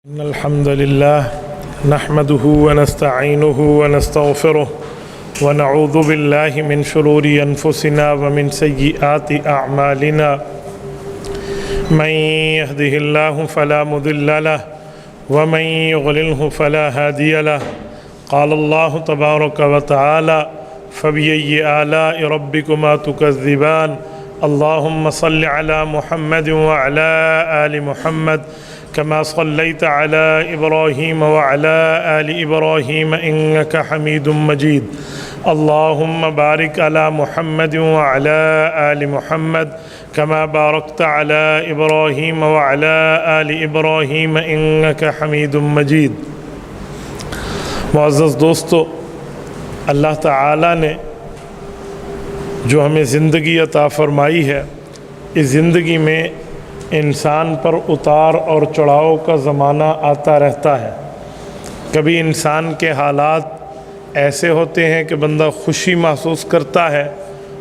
إن الحمد لله نحمده ونستعينه ونستغفره ونعوذ بالله من شرور أنفسنا ومن سيئات أعمالنا من يهده الله فلا مضل له ومن يضلله فلا هادي له قال الله تبارك وتعالى فبأي آلاء ربكما تكذبان اللهم صل على محمد وعلى آل محمد كما صليت على إبراهيم وعلى آل إبراهيم إنك حميد مجيد اللهم بارك على محمد وعلى آل محمد كما باركت على إبراهيم وعلى آل إبراهيم إنك حميد مجيد۔ معزز دوستو، اللہ تعالیٰ نے جو ہمیں زندگی عطا فرمائی ہے، اس زندگی میں انسان پر اتار اور چڑھاؤ کا زمانہ آتا رہتا ہے۔ کبھی انسان کے حالات ایسے ہوتے ہیں کہ بندہ خوشی محسوس کرتا ہے،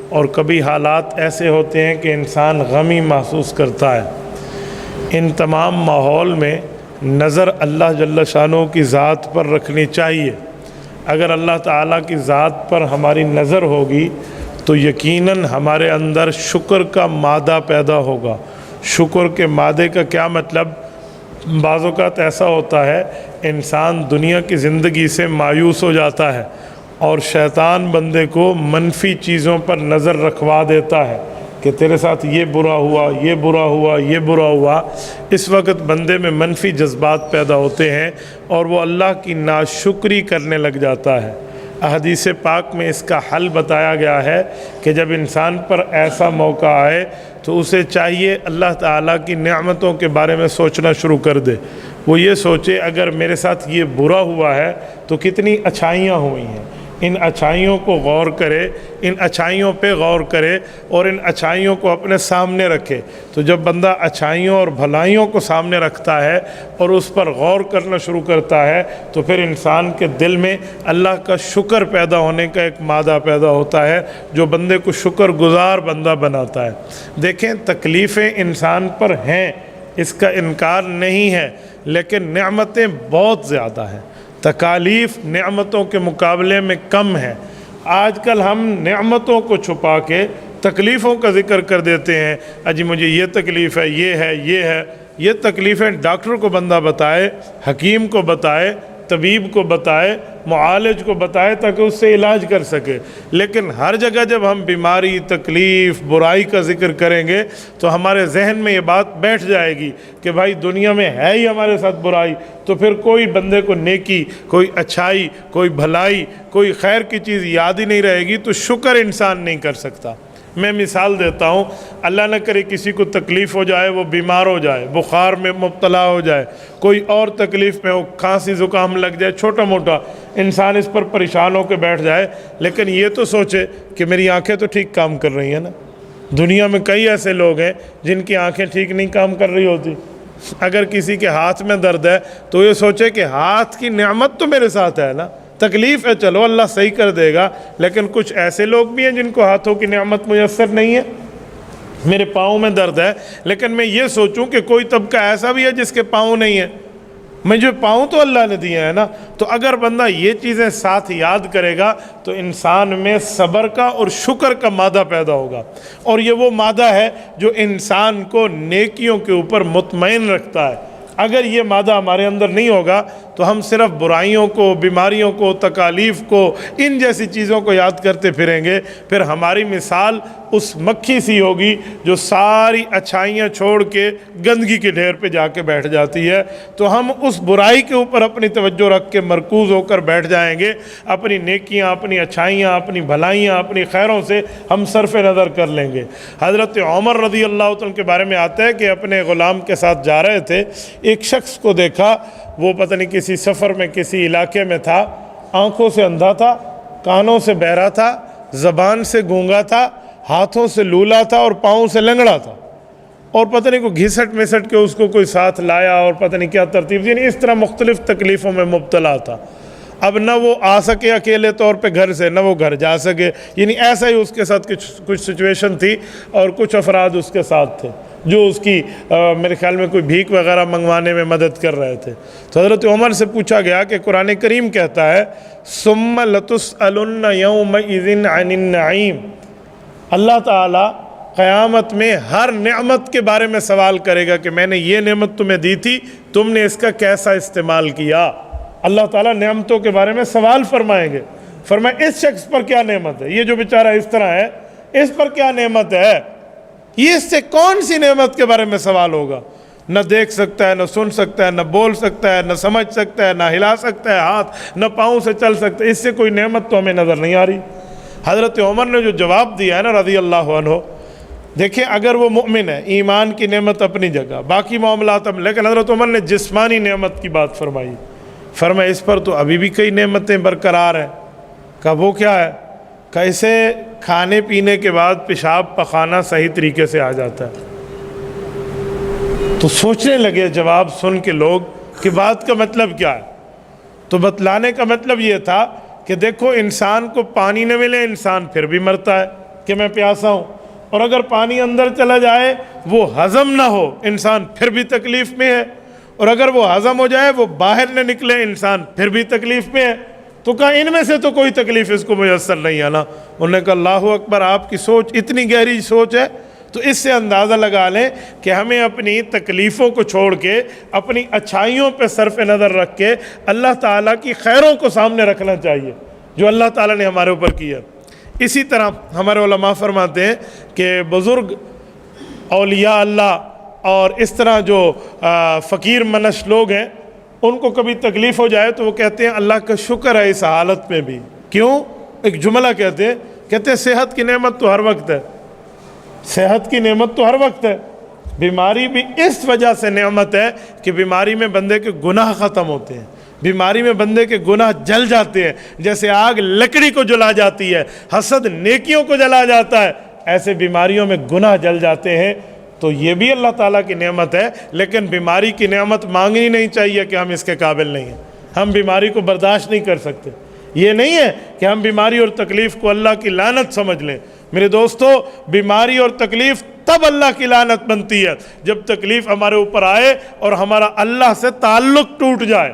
اور کبھی حالات ایسے ہوتے ہیں کہ انسان غمی محسوس کرتا ہے۔ ان تمام ماحول میں نظر اللہ جل شانہ کی ذات پر رکھنی چاہیے۔ اگر اللہ تعالیٰ کی ذات پر ہماری نظر ہوگی تو یقیناً ہمارے اندر شکر کا مادہ پیدا ہوگا۔ شکر کے مادے کا کیا مطلب؟ بعض اوقات ایسا ہوتا ہے انسان دنیا کی زندگی سے مایوس ہو جاتا ہے اور شیطان بندے کو منفی چیزوں پر نظر رکھوا دیتا ہے کہ تیرے ساتھ یہ برا ہوا، یہ برا ہوا، یہ برا ہوا۔ اس وقت بندے میں منفی جذبات پیدا ہوتے ہیں اور وہ اللہ کی ناشکری کرنے لگ جاتا ہے۔ احادیث پاک میں اس کا حل بتایا گیا ہے کہ جب انسان پر ایسا موقع آئے تو اسے چاہیے اللہ تعالیٰ کی نعمتوں کے بارے میں سوچنا شروع کر دے۔ وہ یہ سوچے اگر میرے ساتھ یہ برا ہوا ہے تو کتنی اچھائیاں ہوئی ہیں، ان اچھائیوں کو غور کرے، ان اچھائیوں پہ غور کرے اور ان اچھائیوں کو اپنے سامنے رکھے۔ تو جب بندہ اچھائیوں اور بھلائیوں کو سامنے رکھتا ہے اور اس پر غور کرنا شروع کرتا ہے تو پھر انسان کے دل میں اللہ کا شکر پیدا ہونے کا ایک مادہ پیدا ہوتا ہے جو بندے کو شکر گزار بندہ بناتا ہے۔ دیکھیں، تکلیفیں انسان پر ہیں، اس کا انکار نہیں ہے، لیکن نعمتیں بہت زیادہ ہیں۔ تکالیف نعمتوں کے مقابلے میں کم ہے۔ آج کل ہم نعمتوں کو چھپا کے تکلیفوں کا ذکر کر دیتے ہیں۔ اجی مجھے یہ تکلیف ہے، یہ ہے، یہ ہے۔ یہ تکلیفیں ڈاکٹر کو بندہ بتائے، حکیم کو بتائے، طبیب کو بتائے، معالج کو بتائے تاکہ اس سے علاج کر سکے۔ لیکن ہر جگہ جب ہم بیماری، تکلیف، برائی کا ذکر کریں گے تو ہمارے ذہن میں یہ بات بیٹھ جائے گی کہ بھائی دنیا میں ہے ہی ہمارے ساتھ برائی، تو پھر کوئی بندے کو نیکی، کوئی اچھائی، کوئی بھلائی، کوئی خیر کی چیز یاد ہی نہیں رہے گی تو شکر انسان نہیں کر سکتا۔ میں مثال دیتا ہوں، اللہ نہ کرے کسی کو تکلیف ہو جائے، وہ بیمار ہو جائے، بخار میں مبتلا ہو جائے، کوئی اور تکلیف میں ہو، کھانسی زکام لگ جائے، چھوٹا موٹا، انسان اس پر پریشان ہو کے بیٹھ جائے، لیکن یہ تو سوچے کہ میری آنکھیں تو ٹھیک کام کر رہی ہیں نا۔ دنیا میں کئی ایسے لوگ ہیں جن کی آنکھیں ٹھیک نہیں کام کر رہی ہوتی۔ اگر کسی کے ہاتھ میں درد ہے تو یہ سوچے کہ ہاتھ کی نعمت تو میرے ساتھ ہے نا، تکلیف ہے چلو اللہ صحیح کر دے گا، لیکن کچھ ایسے لوگ بھی ہیں جن کو ہاتھوں کی نعمت میسر نہیں ہے۔ میرے پاؤں میں درد ہے لیکن میں یہ سوچوں کہ کوئی طبقہ ایسا بھی ہے جس کے پاؤں نہیں ہے، مجھے پاؤں تو اللہ نے دیے ہیں نا۔ تو اگر بندہ یہ چیزیں ساتھ یاد کرے گا تو انسان میں صبر کا اور شکر کا مادہ پیدا ہوگا، اور یہ وہ مادہ ہے جو انسان کو نیکیوں کے اوپر مطمئن رکھتا ہے۔ اگر یہ مادہ ہمارے اندر نہیں ہوگا تو ہم صرف برائیوں کو، بیماریوں کو، تکالیف کو، ان جیسی چیزوں کو یاد کرتے پھریں گے، پھر ہماری مثال اس مکھی سی ہوگی جو ساری اچھائیاں چھوڑ کے گندگی کے ڈھیر پہ جا کے بیٹھ جاتی ہے۔ تو ہم اس برائی کے اوپر اپنی توجہ رکھ کے مرکوز ہو کر بیٹھ جائیں گے، اپنی نیکیاں، اپنی اچھائیاں، اپنی بھلائیاں، اپنی خیروں سے ہم صرف نظر کر لیں گے۔ حضرت عمر رضی اللہ عنہ کے بارے میں آتا ہے کہ اپنے غلام کے ساتھ جا رہے تھے، ایک شخص کو دیکھا، وہ پتہ نہیں کسی سفر میں کسی علاقے میں تھا، آنکھوں سے اندھا تھا، کانوں سے بہرا تھا، زبان سے گونگا تھا، ہاتھوں سے لولا تھا اور پاؤں سے لنگڑا تھا، اور پتہ نہیں کوئی گھسٹ مسٹ کے اس کو کوئی ساتھ لایا اور پتہ نہیں کیا ترتیب، یعنی اس طرح مختلف تکلیفوں میں مبتلا تھا۔ اب نہ وہ آ سکے اکیلے طور پہ گھر سے، نہ وہ گھر جا سکے، یعنی ایسا ہی اس کے ساتھ کچھ سچویشن تھی اور کچھ افراد اس کے ساتھ تھے۔ جو اس کی میرے خیال میں کوئی بھیک وغیرہ منگوانے میں مدد کر رہے تھے۔ تو حضرت عمر سے پوچھا گیا کہ قرآن کریم کہتا ہے ثم لتسألن یومئذ عن النعیم، اللہ تعالیٰ قیامت میں ہر نعمت کے بارے میں سوال کرے گا کہ میں نے یہ نعمت تمہیں دی تھی، تم نے اس کا کیسا استعمال کیا۔ اللہ تعالیٰ نعمتوں کے بارے میں سوال فرمائیں گے۔ فرمائے اس شخص پر کیا نعمت ہے، یہ جو بیچارہ اس طرح ہے اس پر کیا نعمت ہے، یہ اس سے کون سی نعمت کے بارے میں سوال ہوگا۔ نہ دیکھ سکتا ہے، نہ سن سکتا ہے، نہ بول سکتا ہے، نہ سمجھ سکتا ہے، نہ ہلا سکتا ہے ہاتھ، نہ پاؤں سے چل سکتا ہے، اس سے کوئی نعمت تو ہمیں نظر نہیں آ رہی۔ حضرت عمر نے جو جواب دیا ہے نا رضی اللہ عنہ، دیکھیں اگر وہ مؤمن ہے، ایمان کی نعمت اپنی جگہ، باقی معاملات لیکن حضرت عمر نے جسمانی نعمت کی بات فرمائی۔ فرمایا اس پر تو ابھی بھی کئی نعمتیں برقرار ہیں۔ کہا وہ کیا ہے؟ کیسے کھانے پینے کے بعد پیشاب پخانا صحیح طریقے سے آ جاتا ہے۔ تو سوچنے لگے جواب سن کے لوگ کہ بات کا مطلب کیا ہے۔ تو بتلانے کا مطلب یہ تھا کہ دیکھو انسان کو پانی نہ ملے انسان پھر بھی مرتا ہے کہ میں پیاسا ہوں، اور اگر پانی اندر چلا جائے وہ ہضم نہ ہو انسان پھر بھی تکلیف میں ہے، اور اگر وہ ہضم ہو جائے وہ باہر نہ نکلے انسان پھر بھی تکلیف میں ہے۔ تو کہا ان میں سے تو کوئی تکلیف اس کو میسر نہیں ہے نا۔ انہوں نے کہا اللہ اکبر، آپ کی سوچ اتنی گہری سوچ ہے، تو اس سے اندازہ لگا لیں کہ ہمیں اپنی تکلیفوں کو چھوڑ کے اپنی اچھائیوں پہ صرف نظر رکھ کے اللہ تعالیٰ کی خیروں کو سامنے رکھنا چاہیے جو اللہ تعالیٰ نے ہمارے اوپر کیا۔ اسی طرح ہمارے علماء فرماتے ہیں کہ بزرگ اولیاء اللہ اور اس طرح جو فقیر منش لوگ ہیں ان کو کبھی تکلیف ہو جائے تو وہ کہتے ہیں اللہ کا شکر ہے اس حالت میں بھی۔ کیوں؟ ایک جملہ کہتے ہیں صحت کی نعمت تو ہر وقت ہے، صحت کی نعمت تو ہر وقت ہے، بیماری بھی اس وجہ سے نعمت ہے کہ بیماری میں بندے کے گناہ ختم ہوتے ہیں، بیماری میں بندے کے گناہ جل جاتے ہیں، جیسے آگ لکڑی کو جلا جاتی ہے، حسد نیکیوں کو جلا جاتا ہے، ایسے بیماریوں میں گناہ جل جاتے ہیں۔ تو یہ بھی اللہ تعالیٰ کی نعمت ہے، لیکن بیماری کی نعمت مانگنی نہیں چاہیے کہ ہم اس کے قابل نہیں ہیں، ہم بیماری کو برداشت نہیں کر سکتے۔ یہ نہیں ہے کہ ہم بیماری اور تکلیف کو اللہ کی لعنت سمجھ لیں۔ میرے دوستو، بیماری اور تکلیف تب اللہ کی لعنت بنتی ہے جب تکلیف ہمارے اوپر آئے اور ہمارا اللہ سے تعلق ٹوٹ جائے۔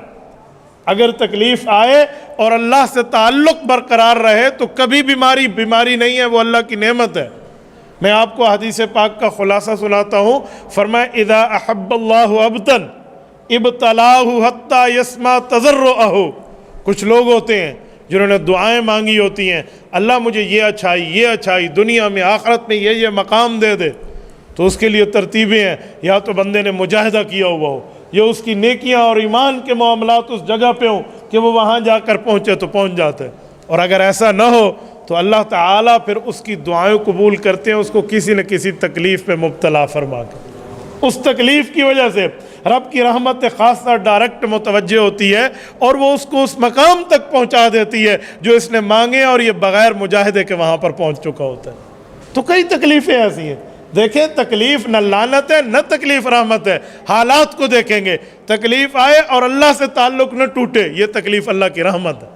اگر تکلیف آئے اور اللہ سے تعلق برقرار رہے تو کبھی بیماری نہیں ہے، وہ اللہ کی نعمت ہے۔ میں آپ کو حدیث پاک کا خلاصہ سناتا ہوں۔ فرمایا اذا احب اللہ عبدا ابتلاہ حتی یسمع تضرعہ۔ کچھ لوگ ہوتے ہیں جنہوں نے دعائیں مانگی ہوتی ہیں، اللہ مجھے یہ اچھائی دنیا میں آخرت میں یہ مقام دے دے، تو اس کے لیے ترتیبیں ہیں، یا تو بندے نے مجاہدہ کیا ہوا ہو، یا اس کی نیکیاں اور ایمان کے معاملات اس جگہ پہ ہوں کہ وہ وہاں جا کر پہنچے تو پہنچ جاتا ہے، اور اگر ایسا نہ ہو تو اللہ تعالیٰ پھر اس کی دعائیں قبول کرتے ہیں، اس کو کسی نہ کسی تکلیف پہ مبتلا فرما کے۔ اس تکلیف کی وجہ سے رب کی رحمت خاصہ ڈائریکٹ متوجہ ہوتی ہے اور وہ اس کو اس مقام تک پہنچا دیتی ہے جو اس نے مانگے، اور یہ بغیر مجاہدے کے وہاں پر پہنچ چکا ہوتا ہے۔ تو کئی تکلیفیں ایسی ہیں، دیکھیں تکلیف نہ لعنت ہے نہ تکلیف رحمت ہے، حالات کو دیکھیں گے۔ تکلیف آئے اور اللہ سے تعلق نہ ٹوٹے، یہ تکلیف اللہ کی رحمت ہے،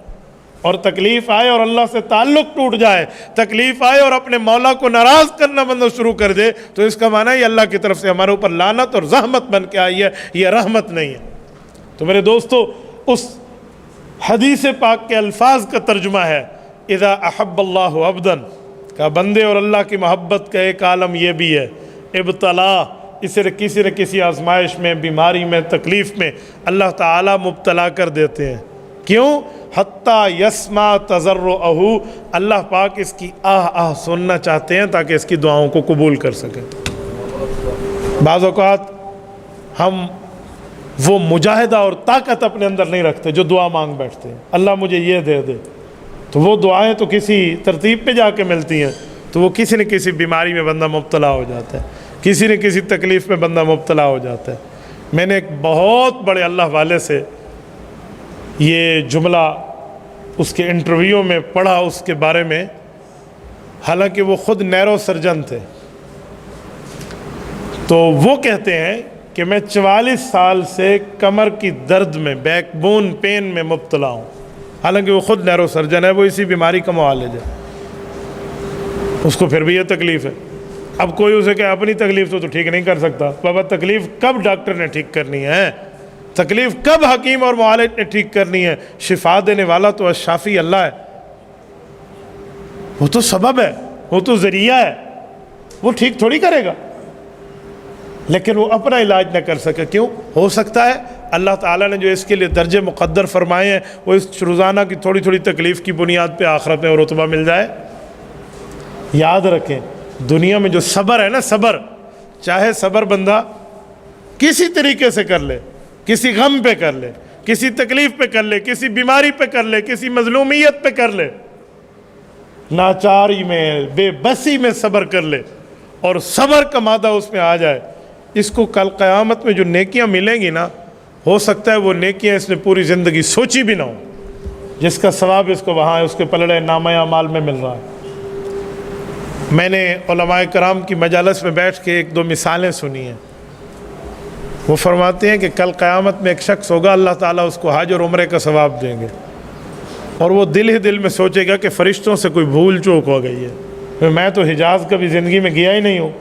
اور تکلیف آئے اور اللہ سے تعلق ٹوٹ جائے، تکلیف آئے اور اپنے مولا کو ناراض کرنا بندہ شروع کر دے، تو اس کا معنی ہے یہ اللہ کی طرف سے ہمارے اوپر لعنت اور زحمت بن کے آئی ہے، یہ رحمت نہیں ہے۔ تو میرے دوستو، اس حدیث پاک کے الفاظ کا ترجمہ ہے اذا احب اللہ عبدا، کہ بندے اور اللہ کی محبت کا ایک عالم یہ بھی ہے، ابتلا، اسے کسی نہ کسی آزمائش میں، بیماری میں، تکلیف میں اللہ تعالیٰ مبتلا کر دیتے ہیں۔ کیوں؟ حتیٰ یسمع تضرعہ، اللہ پاک اس کی آہ سننا چاہتے ہیں تاکہ اس کی دعاؤں کو قبول کر سکیں۔ بعض اوقات ہم وہ مجاہدہ اور طاقت اپنے اندر نہیں رکھتے جو دعا مانگ بیٹھتے ہیں، اللہ مجھے یہ دے دے، تو وہ دعائیں تو کسی ترتیب پہ جا کے ملتی ہیں، تو وہ کسی نہ کسی بیماری میں بندہ مبتلا ہو جاتا ہے، کسی نہ کسی تکلیف میں بندہ مبتلا ہو جاتا ہے۔ میں نے ایک بہت بڑے اللہ والے سے یہ جملہ اس کے انٹرویو میں پڑھا اس کے بارے میں، حالانکہ وہ خود نیرو سرجن تھے، تو وہ کہتے ہیں کہ میں 44 سال سے کمر کی درد میں، بیک بون پین میں مبتلا ہوں، حالانکہ وہ خود نیرو سرجن ہے، وہ اسی بیماری کا معالج ہے، اس کو پھر بھی یہ تکلیف ہے۔ اب کوئی اسے کہ اپنی تکلیف تو ٹھیک نہیں کر سکتا. بابا تکلیف کب ڈاکٹر نے ٹھیک کرنی ہے؟ تکلیف کب حکیم اور معالج نے ٹھیک کرنی ہے؟ شفا دینے والا تو الشافی اللہ ہے. وہ تو سبب ہے، وہ تو ذریعہ ہے، وہ ٹھیک تھوڑی کرے گا. لیکن وہ اپنا علاج نہ کر سکے. کیوں؟ ہو سکتا ہے اللہ تعالیٰ نے جو اس کے لیے درجے مقدر فرمائے ہیں وہ اس روزانہ کی تھوڑی تھوڑی تکلیف کی بنیاد پہ آخرت میں رتبہ مل جائے. یاد رکھیں دنیا میں جو صبر ہے نا، صبر، چاہے صبر بندہ کسی طریقے سے کر لے، کسی غم پہ کر لے، کسی تکلیف پہ کر لے، کسی بیماری پہ کر لے، کسی مظلومیت پہ کر لے، ناچاری میں، بے بسی میں صبر کر لے اور صبر کا مادہ اس میں آ جائے، اس کو کل قیامت میں جو نیکیاں ملیں گی نا، ہو سکتا ہے وہ نیکیاں اس نے پوری زندگی سوچی بھی نہ ہو، جس کا ثواب اس کو وہاں اس کے پلڑے نامہ اعمال میں مل رہا ہے. میں نے علماء کرام کی مجالس میں بیٹھ کے ایک دو مثالیں سنی ہیں. وہ فرماتے ہیں کہ کل قیامت میں ایک شخص ہوگا، اللہ تعالیٰ اس کو حج اور عمرے کا ثواب دیں گے، اور وہ دل ہی دل میں سوچے گا کہ فرشتوں سے کوئی بھول چوک ہو گئی ہے. میں تو حجاز کبھی زندگی میں گیا ہی نہیں ہوں،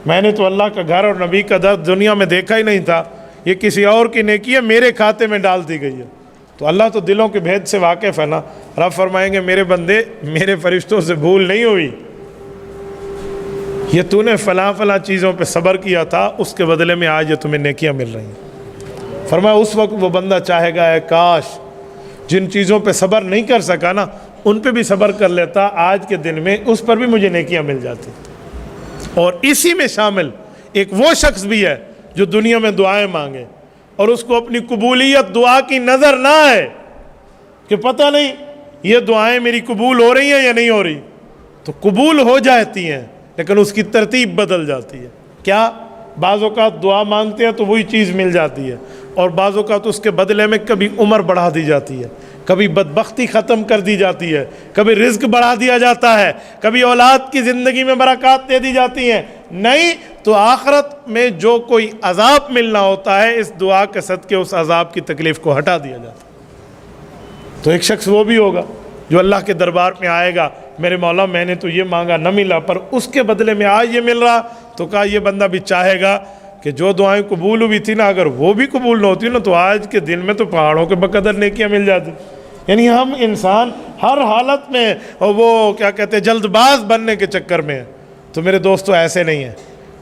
میں نے تو اللہ کا گھر اور نبی کا در دنیا میں دیکھا ہی نہیں تھا، یہ کسی اور کی نیکی ہے میرے کھاتے میں ڈال دی گئی ہے. تو اللہ تو دلوں کے بھید سے واقف ہے نا. رب فرمائیں گے میرے بندے، میرے فرشتوں سے بھول نہیں ہوئی، یہ تو نے فلاں فلاں چیزوں پہ صبر کیا تھا، اس کے بدلے میں آج یہ تمہیں نیکیاں مل رہی ہیں. فرمایا اس وقت وہ بندہ چاہے گا اے کاش جن چیزوں پہ صبر نہیں کر سکا نا ان پہ بھی صبر کر لیتا، آج کے دن میں اس پر بھی مجھے نیکیاں مل جاتی. اور اسی میں شامل ایک وہ شخص بھی ہے جو دنیا میں دعائیں مانگے اور اس کو اپنی قبولیت دعا کی نظر نہ آئے کہ پتہ نہیں یہ دعائیں میری قبول ہو رہی ہیں یا نہیں ہو رہی. تو قبول ہو جاتی ہیں لیکن اس کی ترتیب بدل جاتی ہے. کیا؟ بعض اوقات دعا مانگتے ہیں تو وہی چیز مل جاتی ہے، اور بعض اوقات اس کے بدلے میں کبھی عمر بڑھا دی جاتی ہے، کبھی بدبختی ختم کر دی جاتی ہے، کبھی رزق بڑھا دیا جاتا ہے، کبھی اولاد کی زندگی میں برکات دے دی جاتی ہیں. نہیں تو آخرت میں جو کوئی عذاب ملنا ہوتا ہے اس دعا کے صدقے اس عذاب کی تکلیف کو ہٹا دیا جاتا ہے. تو ایک شخص وہ بھی ہوگا جو اللہ کے دربار میں آئے گا، میرے مولا میں نے تو یہ مانگا نہ ملا، پر اس کے بدلے میں آج یہ مل رہا. تو کہا یہ بندہ بھی چاہے گا کہ جو دعائیں قبول ہوئی تھی نا، اگر وہ بھی قبول نہ ہوتی نا تو آج کے دن میں تو پہاڑوں کے بقدر نیکیاں مل جاتی. یعنی ہم انسان ہر حالت میں وہ کیا کہتے ہیں جلد باز بننے کے چکر میں ہیں. تو میرے دوستو ایسے نہیں ہیں.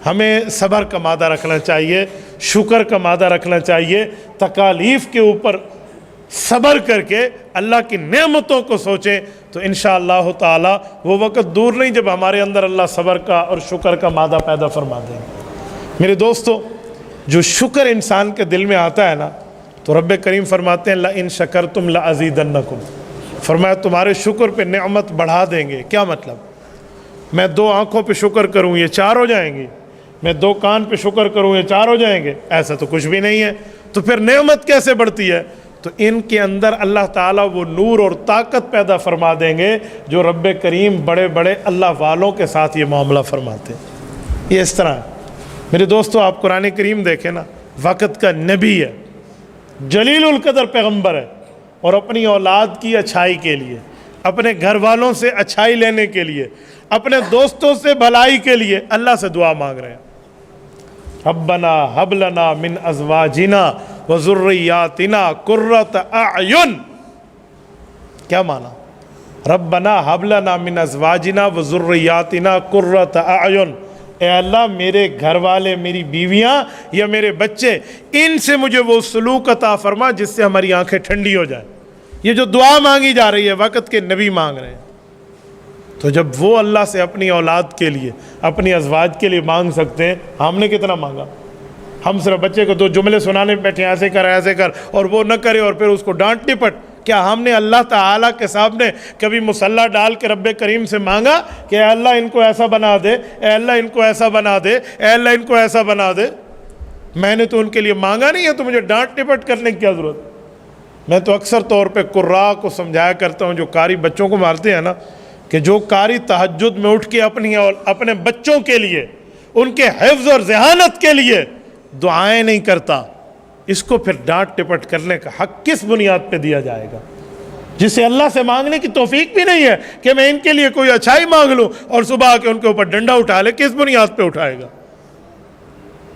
ہمیں صبر کا مادہ رکھنا چاہیے، شکر کا مادہ رکھنا چاہیے، تکالیف کے اوپر صبر کر کے اللہ کی نعمتوں کو سوچیں تو انشاءاللہ تعالی وہ وقت دور نہیں جب ہمارے اندر اللہ صبر کا اور شکر کا مادہ پیدا فرما دیں. میرے دوستو جو شکر انسان کے دل میں آتا ہے نا تو رب کریم فرماتے ہیں لَإِن شَكَرْتُمْ لَأَزِيدَنَّكُمْ، فرمایا تمہارے شکر پہ نعمت بڑھا دیں گے. کیا مطلب؟ میں 2 آنکھوں پہ شکر کروں یہ 4 ہو جائیں گی، میں 2 کان پہ شکر کروں یہ 4 ہو جائیں گے؟ ایسا تو کچھ بھی نہیں ہے. تو پھر نعمت کیسے بڑھتی ہے؟ تو ان کے اندر اللہ تعالیٰ وہ نور اور طاقت پیدا فرما دیں گے جو رب کریم بڑے بڑے اللہ والوں کے ساتھ یہ معاملہ فرماتے ہیں. یہ اس طرح ہے. میرے دوستو آپ قرآن کریم دیکھیں نا، وقت کا نبی ہے، جلیل القدر پیغمبر ہے، اور اپنی اولاد کی اچھائی کے لیے، اپنے گھر والوں سے اچھائی لینے کے لیے، اپنے دوستوں سے بھلائی کے لیے اللہ سے دعا مانگ رہے ہیں. ربنا ہب لنا من ازواجنا وذریاتنا قرۃ اعین. کیا معنی؟ ربنا ہب لنا من ازواجنا وذریاتنا قرۃ اعین. اے اللہ میرے گھر والے، میری بیویاں یا میرے بچے، ان سے مجھے وہ سلوک عطا فرما جس سے ہماری آنکھیں ٹھنڈی ہو جائیں. یہ جو دعا مانگی جا رہی ہے وقت کے نبی مانگ رہے ہیں. تو جب وہ اللہ سے اپنی اولاد کے لیے، اپنی ازواج کے لیے مانگ سکتے ہیں، ہم نے کتنا مانگا؟ ہم صرف بچے کو 2 جملے سنانے بیٹھے ایسے کر اور وہ نہ کرے اور پھر اس کو ڈانٹ ٹپٹ. کیا ہم نے اللہ تعالیٰ کے سامنے کبھی مصلی ڈال کے رب کریم سے مانگا کہ اے اللہ ان کو ایسا بنا دے، اے اللہ ان کو ایسا بنا دے، اے اللہ ان کو ایسا بنا دے؟ میں نے تو ان کے لیے مانگا نہیں ہے، تو مجھے ڈانٹ ٹپٹ کرنے کی کیا ضرورت؟ میں تو اکثر طور پہ قراء کو سمجھایا کرتا ہوں جو قاری بچوں کو مارتے ہیں نا، کہ جو قاری تہجد میں اٹھ کے اپنے بچوں کے لیے، ان کے حفظ اور ذہانت کے لیے دعائیں نہیں کرتا، اس کو پھر ڈانٹ ٹپٹ کرنے کا حق کس بنیاد پہ دیا جائے گا؟ جسے اللہ سے مانگنے کی توفیق بھی نہیں ہے کہ میں ان کے لیے کوئی اچھائی مانگ لوں اور صبح آ کے ان کے اوپر ڈنڈا اٹھا لے، کس بنیاد پہ اٹھائے گا؟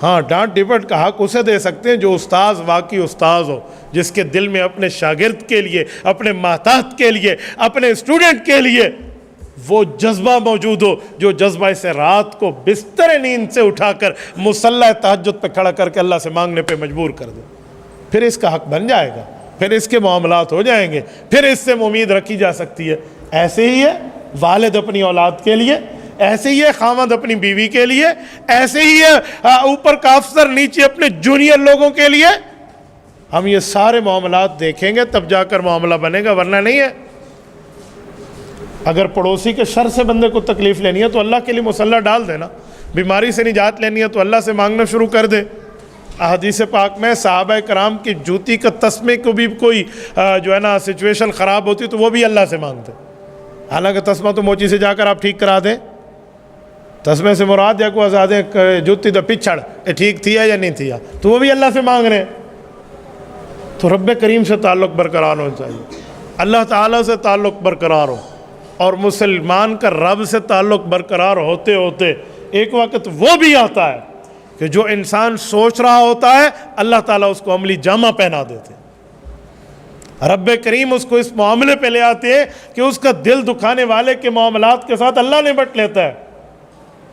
ہاں، ڈانٹ ڈپٹ کا حق اسے دے سکتے ہیں جو استاذ واقعی استاذ ہو، جس کے دل میں اپنے شاگرد کے لیے، اپنے محتاط کے لیے، اپنے اسٹوڈنٹ کے لیے وہ جذبہ موجود ہو، جو جذبہ اسے رات کو بستر نیند سے اٹھا کر مصلی تہجد پہ کھڑا کر کے اللہ سے مانگنے پہ مجبور کر دے۔ پھر اس کا حق بن جائے گا، پھر اس کے معاملات ہو جائیں گے، پھر اس سے امید رکھی جا سکتی ہے۔ ایسے ہی ہے والد اپنی اولاد کے لیے، ایسے ہی ہے خاوند اپنی بیوی کے لیے، ایسے ہی ہے اوپر کا افسر نیچے اپنے جونیئر لوگوں کے لیے۔ ہم یہ سارے معاملات دیکھیں گے تب جا کر معاملہ بنے گا، ورنہ نہیں ہے۔ اگر پڑوسی کے شر سے بندے کو تکلیف لینی ہے تو اللہ کے لیے مصلی ڈال دینا، بیماری سے نجات لینی ہے تو اللہ سے مانگنا شروع کر دے۔ احادیث پاک میں صحابہ کرام کی جوتی کا تسمے کو بھی کوئی جو ہے نا سچویشن خراب ہوتی تو وہ بھی اللہ سے مانگتے، حالانکہ تسمہ تو موچی سے جا کر آپ ٹھیک کرا دیں، تسمے سے مراد یا کو آزادیں جوتی تو پچھڑ ٹھیک تھی یا نہیں تھی، تو وہ بھی اللہ سے مانگ رہے ہیں۔ تو رب کریم سے تعلق برقرار ہونا چاہیے، اللہ تعالیٰ سے تعلق برقرار ہو، اور مسلمان کا رب سے تعلق برقرار ہوتے ہوتے ایک وقت وہ بھی آتا ہے کہ جو انسان سوچ رہا ہوتا ہے اللہ تعالیٰ اس کو عملی جامہ پہنا دیتے ہیں۔ رب کریم اس کو اس معاملے پہ لے آتے ہیں کہ اس کا دل دکھانے والے کے معاملات کے ساتھ اللہ نمٹ لیتا ہے۔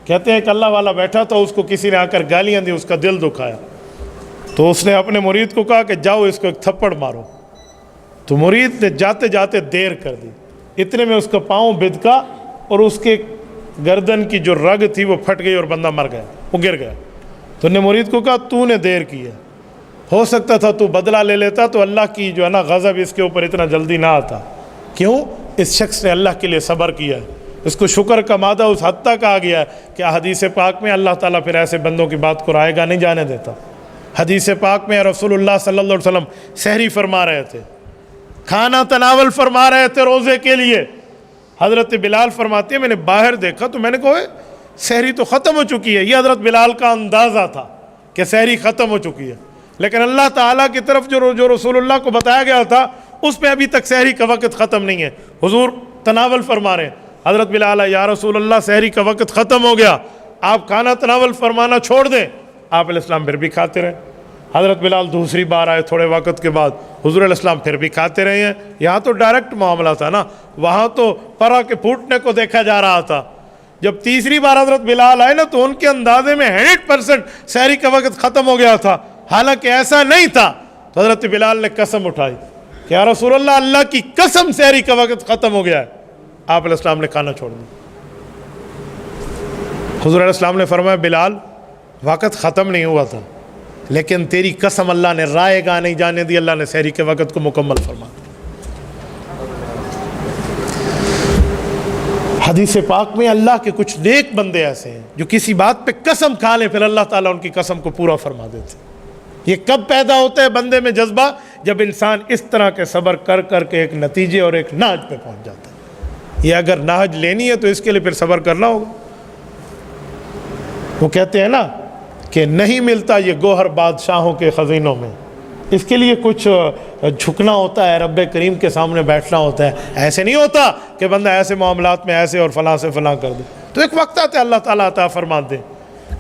کہتے ہیں کہ اللہ والا بیٹھا تھا، اس کو کسی نے آ کر گالیاں دی، اس کا دل دکھایا، تو اس نے اپنے مرید کو کہا کہ جاؤ اس کو ایک تھپڑ مارو، تو مرید نے جاتے جاتے دیر کر دی، اتنے میں اس کا پاؤں بدکا اور اس کے گردن کی جو رگ تھی وہ پھٹ گئی اور بندہ مر گیا، وہ گر گیا۔ تو نے مرید کو کہا تو نے دیر کی ہے، ہو سکتا تھا تو بدلہ لے لیتا تو اللہ کی جو ہے نا غضب اس کے اوپر اتنا جلدی نہ آتا۔ کیوں؟ اس شخص نے اللہ کے لیے صبر کیا ہے، اس کو شکر کا مادہ اس حد تک آ گیا ہے کہ حدیث پاک میں اللہ تعالیٰ پھر ایسے بندوں کی بات کو رائے گا نہیں جانے دیتا۔ حدیث پاک میں رسول اللہ صلی اللہ علیہ وسلم سحری فرما رہے تھے، کھانا تناول فرما رہے تھے روزے کے لیے۔ حضرت بلال فرماتے ہیں میں نے باہر دیکھا تو میں نے کہا سحری تو ختم ہو چکی ہے، یہ حضرت بلال کا اندازہ تھا کہ سحری ختم ہو چکی ہے، لیکن اللہ تعالیٰ کی طرف جو رسول اللہ کو بتایا گیا تھا اس میں ابھی تک سحری کا وقت ختم نہیں ہے۔ حضور تناول فرما رہے ہیں، حضرت بلال یا رسول اللہ سحری کا وقت ختم ہو گیا، آپ کھانا تناول فرمانا چھوڑ دیں۔ آپ علیہ السلام پھر بھی کھاتے رہے۔ حضرت بلال دوسری بار آئے تھوڑے وقت کے بعد، حضور علیہ السلام پھر بھی کھاتے رہے ہیں۔ یہاں تو ڈائریکٹ معاملہ تھا نا، وہاں تو پرا کے پھوٹنے کو دیکھا جا رہا تھا۔ جب تیسری بار حضرت بلال آئے نا تو ان کے اندازے میں 100% سحری کا وقت ختم ہو گیا تھا، حالانکہ ایسا نہیں تھا۔ تو حضرت بلال نے قسم اٹھائی کہ یا رسول اللہ، اللہ کی قسم سحری کا وقت ختم ہو گیا ہے۔ آپ علیہ السلام نے کھانا چھوڑ دیا۔ حضور علیہ السلام نے فرمایا بلال وقت ختم نہیں ہوا تھا، لیکن تیری قسم اللہ نے رائے گاہ نہیں جانے دی، اللہ نے سحری کے وقت کو مکمل فرما دیا۔ حدیث پاک میں اللہ کے کچھ نیک بندے ایسے ہیں جو کسی بات پہ قسم کھا لیں پھر اللہ تعالیٰ ان کی قسم کو پورا فرما دیتے ہیں۔ یہ کب پیدا ہوتا ہے بندے میں جذبہ؟ جب انسان اس طرح کے صبر کر کر کے ایک نتیجے اور ایک نہج پہ پہنچ جاتا ہے۔ یہ اگر نہج لینی ہے تو اس کے لیے پھر صبر کرنا ہوگا۔ وہ کہتے ہیں نا کہ نہیں ملتا یہ گوہر بادشاہوں کے خزینوں میں، اس کے لیے کچھ جھکنا ہوتا ہے، رب کریم کے سامنے بیٹھنا ہوتا ہے۔ ایسے نہیں ہوتا کہ بندہ ایسے معاملات میں ایسے اور فلاں سے فلاں کر دے، تو ایک وقت آتا ہے اللہ تعالیٰ عطا فرما دے۔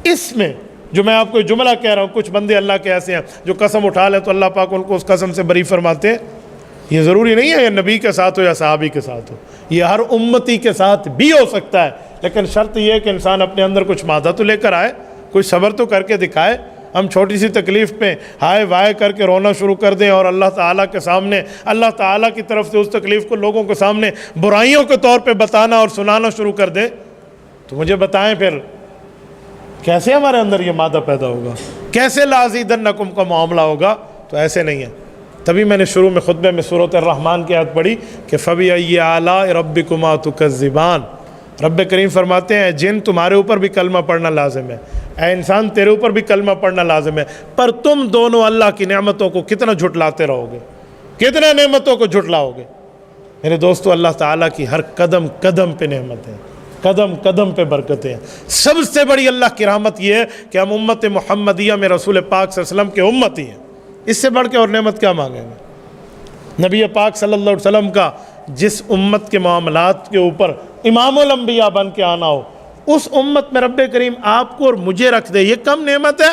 اس میں جو میں آپ کو جملہ کہہ رہا ہوں، کچھ بندے اللہ کے ایسے ہیں جو قسم اٹھا لیں تو اللہ پاک ان کو اس قسم سے بری فرماتے ہیں۔ یہ ضروری نہیں ہے یہ نبی کے ساتھ ہو یا صحابی کے ساتھ ہو، یہ ہر امتی کے ساتھ بھی ہو سکتا ہے، لیکن شرط یہ ہے کہ انسان اپنے اندر کچھ مادہ تو لے کر آئے، کوئی صبر تو کر کے دکھائے۔ ہم چھوٹی سی تکلیف پہ ہائے وائے کر کے رونا شروع کر دیں اور اللہ تعالیٰ کے سامنے، اللہ تعالیٰ کی طرف سے اس تکلیف کو لوگوں کے سامنے برائیوں کے طور پہ بتانا اور سنانا شروع کر دیں، تو مجھے بتائیں پھر کیسے ہمارے اندر یہ مادہ پیدا ہوگا، کیسے لازیدنکم کا معاملہ ہوگا؟ تو ایسے نہیں ہے۔ تبھی میں نے شروع میں خطبے میں سورۃ الرحمن کی آیت پڑھی کہ فَبِأَيِّ آلَاءِ رَبِّكُمَا تُكَذِّبَانِ۔ رب کریم فرماتے ہیں جن تمہارے اوپر بھی کلمہ پڑھنا لازم ہے، اے انسان تیرے اوپر بھی کلمہ پڑھنا لازم ہے، پر تم دونوں اللہ کی نعمتوں کو کتنا جھٹلاتے رہو گے، کتنا نعمتوں کو جھٹلاؤ گے؟ میرے دوستو، اللہ تعالیٰ کی ہر قدم قدم پہ نعمتیں، قدم قدم پہ برکتیں ہیں۔ سب سے بڑی اللہ کی رحمت یہ ہے کہ ہم امت محمدیہ میں رسول پاک صلی اللہ علیہ وسلم کے امتی ہیں، اس سے بڑھ کے اور نعمت کیا مانگیں گے؟ نبی پاک صلی اللہ علیہ وسلم کا جس امت کے معاملات کے اوپر امام الانبیاء بن کے آنا ہو، اس امت میں رب کریم آپ کو اور مجھے رکھ دے، یہ کم نعمت ہے؟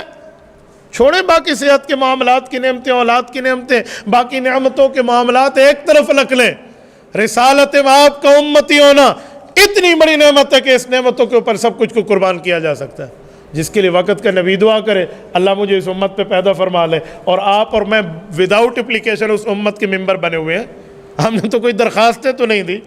چھوڑیں باقی صحت کے معاملات کی نعمتیں، اولاد کی نعمتیں، باقی نعمتوں کے معاملات ایک طرف رکھ لیں، رسالت آپ کا امتی ہونا اتنی بڑی نعمت ہے کہ اس نعمتوں کے اوپر سب کچھ کو قربان کیا جا سکتا ہے، جس کے لیے وقت کا نبی دعا کرے اللہ مجھے اس امت پہ پیدا فرما لے، اور آپ اور میں وداؤٹ اپلیکیشن اس امت کے ممبر بنے ہوئے ہیں، ہم نے تو کوئی درخواستیں تو نہیں دی،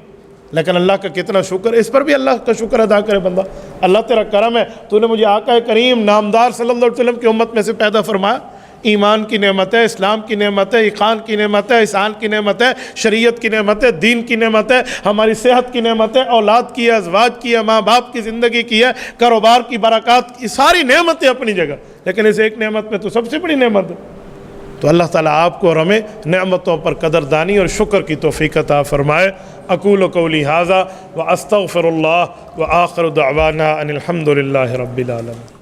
لیکن اللہ کا کتنا شکر، اس پر بھی اللہ کا شکر ادا کرے بندہ، اللہ تیرا کرم ہے، تو نے مجھے آقا کریم نامدار صلی اللہ علیہ وسلم کی امت میں سے پیدا فرمایا، ایمان کی نعمت ہے، اسلام کی نعمت ہے، ایقان کی نعمت ہے، احسان کی نعمت ہے، شریعت کی نعمت ہے، دین کی نعمت ہے، ہماری صحت کی نعمت ہے، اولاد کی ہے، ازواج کی ہے، ماں باپ کی زندگی کی ہے، کاروبار کی برکات کی، ساری نعمتیں اپنی جگہ، لیکن اس ایک نعمت میں تو سب سے بڑی نعمت ہے، تو اللہ تعالیٰ آپ کو اور ہمیں نعمتوں پر قدردانی اور شکر کی توفیق عطا فرمائے۔ اقول قولی ھذا واستغفر اللہ وآخر دعوانا ان الحمد للہ رب العالمین۔